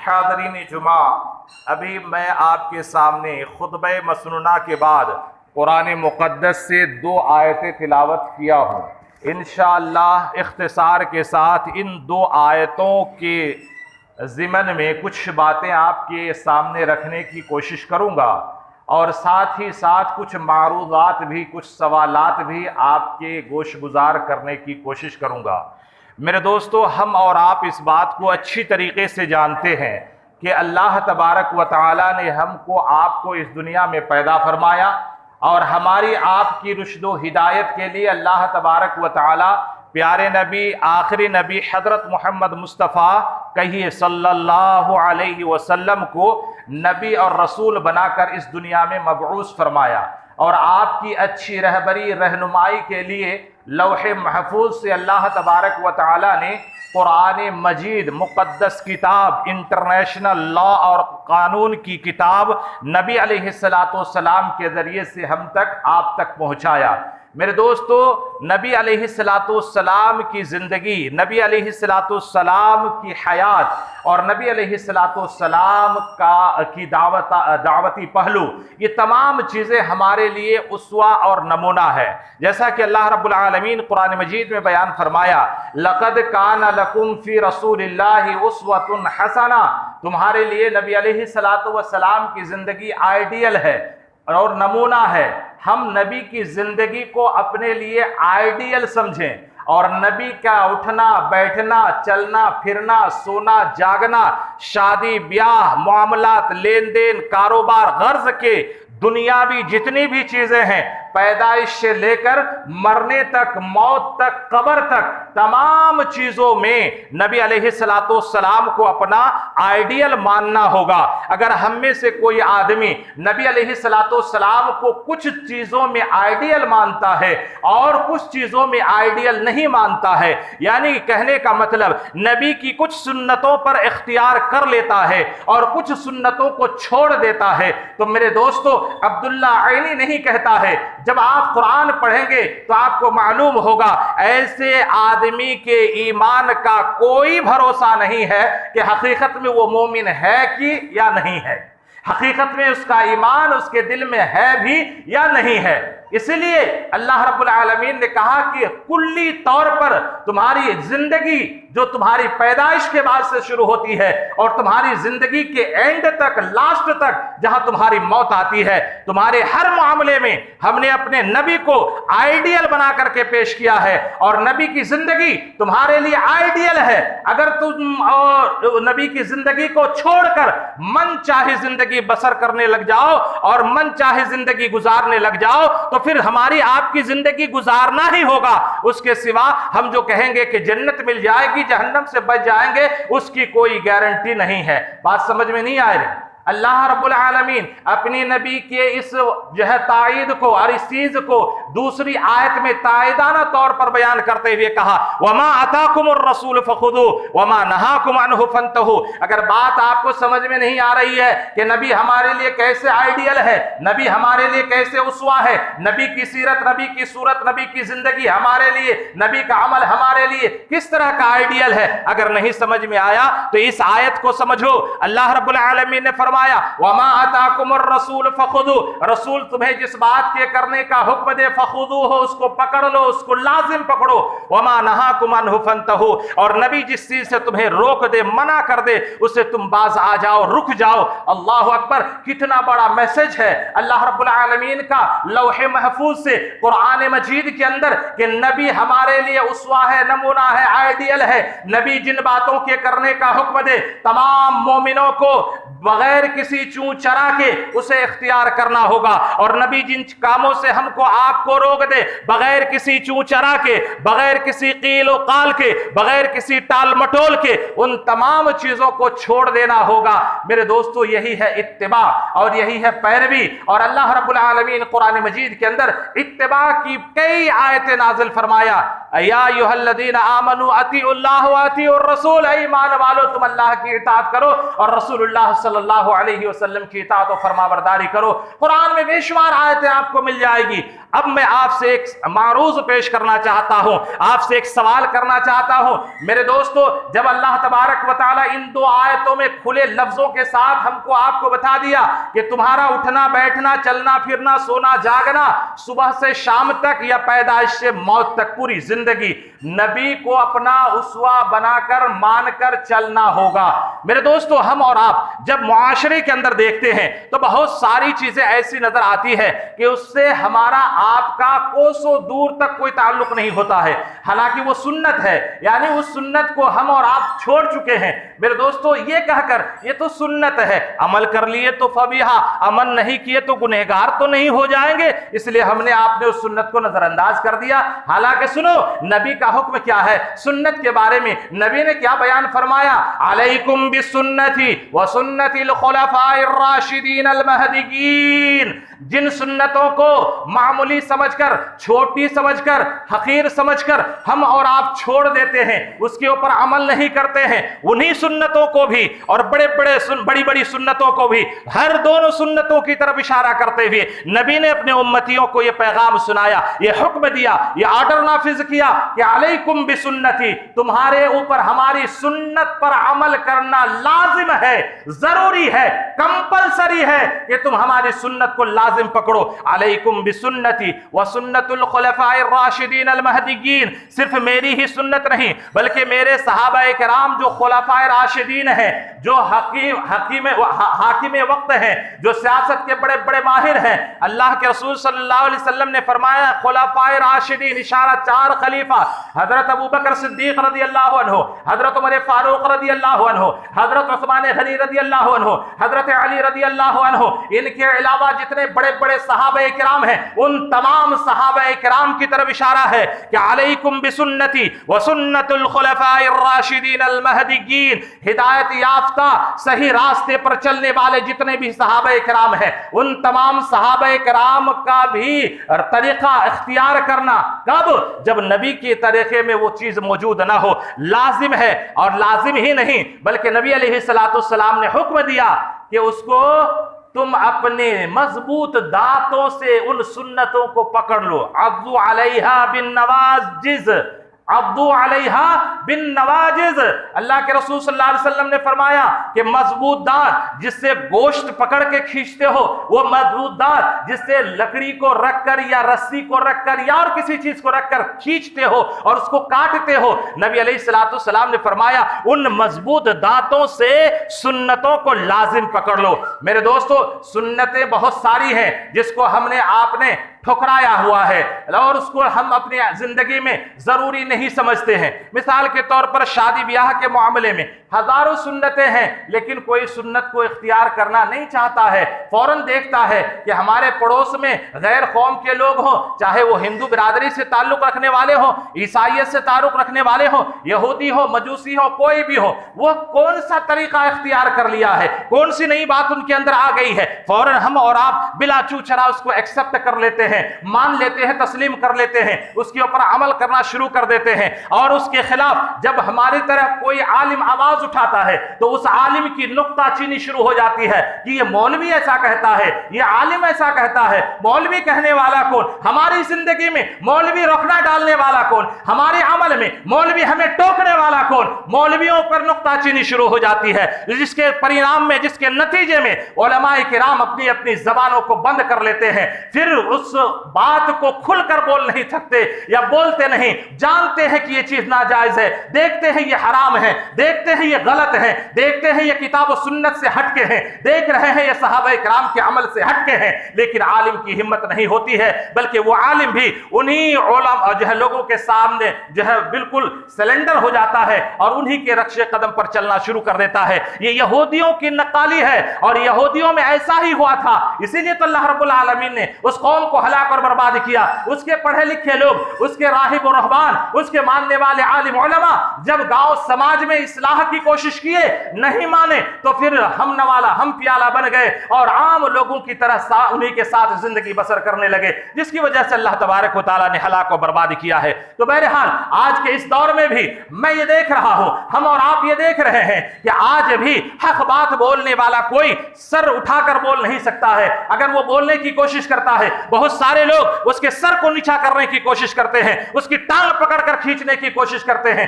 حاضرین جمعہ، ابھی میں آپ کے سامنے خطبہ مسنونہ کے بعد قرآن مقدس سے 2 آیتیں تلاوت کیا ہوں۔ انشاءاللہ اختصار کے ساتھ ان 2 آیتوں کے ضمن میں کچھ باتیں آپ کے سامنے رکھنے کی کوشش کروں گا، اور ساتھ ہی ساتھ کچھ معروضات بھی، کچھ سوالات بھی آپ کے گوش گزار کرنے کی کوشش کروں گا۔ میرے دوستو، ہم اور آپ اس بات کو اچھی طریقے سے جانتے ہیں کہ اللہ تبارک و تعالی نے ہم کو آپ کو اس دنیا میں پیدا فرمایا، اور ہماری آپ کی رشد و ہدایت کے لیے اللہ تبارک و تعالی پیارے نبی، آخری نبی حضرت محمد مصطفیٰ کہیے صلی اللہ علیہ وسلم کو نبی اور رسول بنا کر اس دنیا میں مبعوث فرمایا، اور آپ کی اچھی رہبری رہنمائی کے لیے لوح محفوظ سے اللہ تبارک و تعالی نے قرآن مجید، مقدس کتاب، انٹرنیشنل لا اور قانون کی کتاب نبی علیہ السلام کے ذریعے سے ہم تک، آپ تک پہنچایا۔ میرے دوستو، نبی علیہ السلام کی زندگی، نبی علیہ السلام کی حیات اور نبی علیہ السلام کی دعوتی پہلو، یہ تمام چیزیں ہمارے لیے اسوہ اور نمونہ ہے۔ جیسا کہ اللہ رب العالمین قرآن مجید میں بیان فرمایا، لَقَدْ كَانَ لَكُمْ فِي رَسُولِ اللَّهِ أُسْوَةٌ حَسَنَةٌ، تمہارے لیے نبی علیہ السلام کی زندگی آئیڈیل ہے اور نمونہ ہے۔ ہم نبی کی زندگی کو اپنے لیے آئیڈیل سمجھیں، اور نبی کا اٹھنا بیٹھنا، چلنا پھرنا، سونا جاگنا، شادی بیاہ، معاملات، لین دین، کاروبار، غرض کے دنیاوی جتنی بھی چیزیں ہیں، پیدائش سے لے کر مرنے تک، موت تک، قبر تک، تمام چیزوں میں نبی علیہ السلام کو اپنا آئیڈیل ماننا ہوگا۔ اگر ہم میں سے کوئی آدمی نبی علیہ السلام کو کچھ چیزوں میں آئیڈیل مانتا ہے اور کچھ چیزوں میں آئیڈیل نہیں مانتا ہے، یعنی کہنے کا مطلب نبی کی کچھ سنتوں پر اختیار کر لیتا ہے اور کچھ سنتوں کو چھوڑ دیتا ہے، تو میرے دوستو، عبداللہ عینی نہیں کہتا ہے، جب آپ قرآن پڑھیں گے تو آپ کو معلوم ہوگا ایسے آدمی کے ایمان کا کوئی بھروسہ نہیں ہے کہ حقیقت میں وہ مومن ہے کہ یا نہیں ہے، حقیقت میں اس کا ایمان اس کے دل میں ہے بھی یا نہیں ہے۔ اس لیے اللہ رب العالمین نے کہا کہ کلی طور پر تمہاری زندگی جو تمہاری پیدائش کے بعد سے شروع ہوتی ہے اور تمہاری زندگی کے اینڈ تک، لاسٹ تک، جہاں تمہاری موت آتی ہے، تمہارے ہر معاملے میں ہم نے اپنے نبی کو آئیڈیل بنا کر کے پیش کیا ہے، اور نبی کی زندگی تمہارے لیے آئیڈیل ہے۔ اگر تم اور نبی کی زندگی کو چھوڑ کر من چاہے زندگی بسر کرنے لگ جاؤ اور من چاہے زندگی گزارنے لگ جاؤ تو پھر ہماری آپ کی زندگی گزارنا ہی ہوگا، اس کے سوا ہم جو کہیں گے کہ جنت مل جائے گی، جہنم سے بچ جائیں گے، اس کی کوئی گارنٹی نہیں ہے۔ بات سمجھ میں نہیں آئے رہی؟ اللہ رب العالمین اپنی نبی کے اس جو ہے تائید کو اور اس چیز کو دوسری آیت میں تائیدانہ طور پر بیان کرتے ہوئے کہا، وَمَا أَتَاكُمُ الرَّسُولُ فَخُذُوهُ وَمَا نَهَاكُمْ عَنْهُ فَانْتَهُوا۔ اگر بات آپ کو سمجھ میں نہیں آ رہی ہے کہ نبی ہمارے لیے کیسے آئیڈیل ہے، نبی ہمارے لیے کیسے اسوہ ہے، نبی کی سیرت، نبی کی صورت، نبی کی زندگی ہمارے لیے، نبی کا عمل ہمارے لیے کس طرح کا آئیڈیل ہے، اگر نہیں سمجھ میں آیا تو اس آیت کو سمجھو۔ اللہ رب العالمین نے فرمایا، وَمَا أَتَاكُمُ الرَّسُولُ فَخُذُوهُ، رسول تمہیں جس بات کے کرنے کا حکم دے فَخُذُوهُ، اس کو پکڑ لو، اس کو لازم پکڑو۔ وَمَا نَهَاكُمْ عَنْهُ فَانْتَهُوا، اور نبی جس چیز سے تمہیں روک دے، منع کر دے، اسے تم باز آ جاؤ، رک جاؤ۔ اللہ اکبر، کتنا بڑا میسج ہے اللہ رب العالمین کا لوح محفوظ سے قرآن مجید کے اندر کہ نبی ہمارے لیے اسوہ ہے، نمونہ ہے، آئیڈیل ہے۔ نبی جن باتوں کے کرنے کا حکم دے تمام مومنوں کو بغیر کسی چون چرا کے اسے اختیار کرنا ہوگا، اور نبی جن کاموں سے ہم کو آپ کو روک دے بغیر کسی چون چرا کے، بغیر کسی قیل و قال کے، بغیر کسی ٹال مٹول کے، ان تمام چیزوں کو چھوڑ دینا ہوگا۔ میرے دوستو، یہی ہے اتباع اور یہی ہے پیروی، اور اللہ رب العالمین قرآن مجید کے اندر اتباع کی کئی آیتیں نازل فرمایا، یا ایھا الذین آمنوا اطیعوا اللہ واطیعوا الرسول، اے ایمان والو تم اللہ کی اطاعت کرو اور رسول اللہ صلی اللہ علیہ وسلم کی اطاعت و فرما برداری کرو۔ قرآن میں بے شمار آیتیں آپ کو مل جائے گی۔ اب میں آپ سے ایک معروض پیش کرنا چاہتا ہوں، آپ سے ایک سوال کرنا چاہتا ہوں۔ میرے دوستو، جب اللہ تبارک و تعالی تعالیٰ ان دو آیتوں میں کھلے لفظوں کے ساتھ ہم کو آپ کو بتا دیا کہ تمہارا اٹھنا بیٹھنا چلنا پھرنا سونا جاگنا صبح سے شام تک یا پیدائش سے موت تک پوری زندگی نبی کو اپنا اسوہ بنا کر مان کر چلنا ہوگا۔ میرے دوستو ہم اور آپ جب معاشرے کے اندر دیکھتے ہیں تو بہت ساری چیزیں ایسی نظر آتی ہے کہ اس سے ہمارا آپ کا کوسوں دور تک کوئی تعلق نہیں ہوتا ہے، حالانکہ وہ سنت ہے، یعنی اس سنت کو ہم اور آپ چھوڑ چکے ہیں۔ میرے دوستو یہ کہہ کر یہ تو سنت ہے، عمل کر لیے تو فبیہا، عمل نہیں کیے تو گنہگار تو نہیں ہو جائیں گے، اس لیے ہم نے آپ نے اس سنت کو نظر انداز کر دیا۔ حالانکہ سنو نبی کا حکم کیا ہے سنت کے بارے میں، نبی نے کیا بیان فرمایا؟ علیکم بسنتی وسنت الخلفاء الراشدین المہدیین۔ جن سنتوں کو معمولی سمجھ کر، چھوٹی سمجھ کر، حقیر سمجھ کر ہم اور آپ چھوڑ دیتے ہیں، اس کے اوپر عمل نہیں کرتے ہیں، انہی سنتوں کو بھی اور بڑی بڑی سنتوں کو بھی، ہر دونوں سنتوں کی طرف اشارہ کرتے ہوئے نبی نے اپنے امتیوں کو یہ پیغام سنایا، یہ حکم دیا، یہ آرڈر نافذ کیا کہ علیکم بسنتی، تمہارے اوپر ہماری سنت پر عمل کرنا لازم ہے، ضروری ہے، کمپلسری ہے کہ تم ہماری سنت کو لازم پکڑو۔ علیکم بسنتی وسنت الخلفاء الراشدین المہدیین، صرف میری ہی سنت نہیں بلکہ میرے صحابہ کرام جو خلفاء راشدین ہیں، جو حاکم وقت ہیں، جو سیاست کے بڑے بڑے ماہر ہیں۔ اللہ کے رسول صلی اللہ علیہ وسلم نے فرمایا خلفاء راشدین، اشارہ چار خلیفہ، حضرت ابوبکر صدیق رضی اللہ عنہ، حضرت عمر فاروق رضی اللہ عنہ، حضرت عثمان غنی رضی اللہ عنہ، حضرت علی رضی اللہ عنہ، ان کے علاوہ جتنے بڑے بڑے صحابہ کرام ہیں ان تمام صحابہ کرام کی طرف اشارہ ہے کہ علیکم بسنتی وسنت الخلفاء الراشدین المہدیین، ہدایت یافتہ صحیح راستے پر چلنے والے جتنے بھی صحابہ کرام ہیں ان تمام صحابہ کرام کا بھی طریقہ اختیار کرنا، کب؟ جب نبی کے طریقے میں وہ چیز موجود نہ ہو، لازم ہے، اور لازم ہی نہیں بلکہ نبی علیہ السلام نے حکم دیا کہ اس کو تم اپنے مضبوط دانتوں سے ان سنتوں کو پکڑ لو، عضو علیہا بالنواجذ، عضو علیہا بالنواجذ۔ اللہ کے رسول صلی اللہ علیہ وسلم نے فرمایا کہ مضبوط دانت جس سے گوشت پکڑ کے کھینچتے ہو، وہ مضبوط دانت جس سے لکڑی کو رکھ کر یا رسی کو رکھ کر یا اور کسی چیز کو رکھ کر کھینچتے ہو اور اس کو کاٹتے ہو، نبی علیہ السلام نے فرمایا ان مضبوط دانتوں سے سنتوں کو لازم پکڑ لو۔ میرے دوستو سنتیں بہت ساری ہیں جس کو ہم نے آپ نے ٹھکرایا ہوا ہے اور اس کو ہم اپنی زندگی میں ضروری نہیں سمجھتے ہیں۔ مثال کے طور پر شادی بیاہ کے معاملے میں ہزاروں سنتیں ہیں لیکن کوئی سنت کو اختیار کرنا نہیں چاہتا ہے، فوراً دیکھتا ہے کہ ہمارے پڑوس میں غیر قوم کے لوگ ہوں، چاہے وہ ہندو برادری سے تعلق رکھنے والے ہوں، عیسائیت سے تعلق رکھنے والے ہوں، یہودی ہو، مجوسی ہو، کوئی بھی ہو، وہ کون سا طریقہ اختیار کر لیا ہے، کون سی نئی بات ان کے اندر آ گئی ہے، فوراً ہم اور آپ بلا چوچرا اس کو ایکسپٹ کر لیتے ہیں، مان لیتے ہیں، تسلیم کر لیتے ہیں، اس کے اوپر عمل کرنا شروع کر دیتے ہیں۔ اور اس کے خلاف جب ہماری طرف کوئی عالم آواز اٹھاتا ہے تو اس عالم کی نکتہ چینی شروع ہو جاتی ہے کہ یہ مولوی ایسا کہتا ہے، یہ عالم ایسا کہتا ہے، مولوی کہنے والا کون، ہماری زندگی میں مولوی روکنا ڈالنے والا کون، ہمارے عمل میں مولوی ہمیں ٹوکنے والا کون، مولویوں پر نکتہ چینی شروع ہو جاتی ہے، جس کے پرینام میں، جس کے نتیجے میں علماء کرام اپنی اپنی زبانوں کو بند کر لیتے ہیں، پھر اس بات کو کھل کر بول نہیں سکتے یا بولتے نہیں، جانتے ہیں کہ یہ چیز ناجائز ہے، دیکھتے ہیں یہ حرام ہے، دیکھتے ہیں یہ غلط ہے، دیکھتے ہیں یہ کتاب و سنت سے ہٹ کے ہیں، دیکھ رہے ہیں یہ صحابہ کرام کے عمل سے ہٹ کے ہیں، لیکن عالم کی ہمت نہیں ہوتی ہے، بلکہ وہ عالم بھی انہی علماء جو ہے لوگوں کے سامنے جو ہے بالکل سلنڈر ہو جاتا ہے اور انہی کے رخش قدم پر چلنا شروع کر دیتا ہے۔ یہ یہودیوں کی نقالی ہے اور یہودیوں میں ایسا ہی ہوا تھا، اسی لیے تو اللہ رب العالمین نے اس قوم کو ہلاک اور برباد کیا۔ اس کے پڑھے لکھے لوگ، اس کے راہب و رہبان، اس کے ماننے والے عالم علماء جب گاؤں سماج میں اصلاح کی کوشش کیے، نہیں مانے، تو پھر ہم نوالا ہم پیالہ بن گئے اور عام لوگوں کی طرح انہی کے ساتھ زندگی بسر کرنے لگے، جس کی وجہ سے اللہ تبارک و تعالیٰ نے ہلاک و برباد کیا ہے۔ تو بہرحال آج کے اس دور میں بھی میں یہ دیکھ رہا ہوں، ہم اور آپ یہ دیکھ رہے ہیں کہ آج بھی حق بات بولنے والا کوئی سر اٹھا کر بول نہیں سکتا ہے۔ اگر وہ بولنے کی کوشش کرتا ہے، بہت سارے لوگ اس کے سر کو نیچا کرنے کی کوشش کرتے ہیں، اس کی ٹانگ پکڑ کر کھینچنے کی کوشش کرتے ہیں۔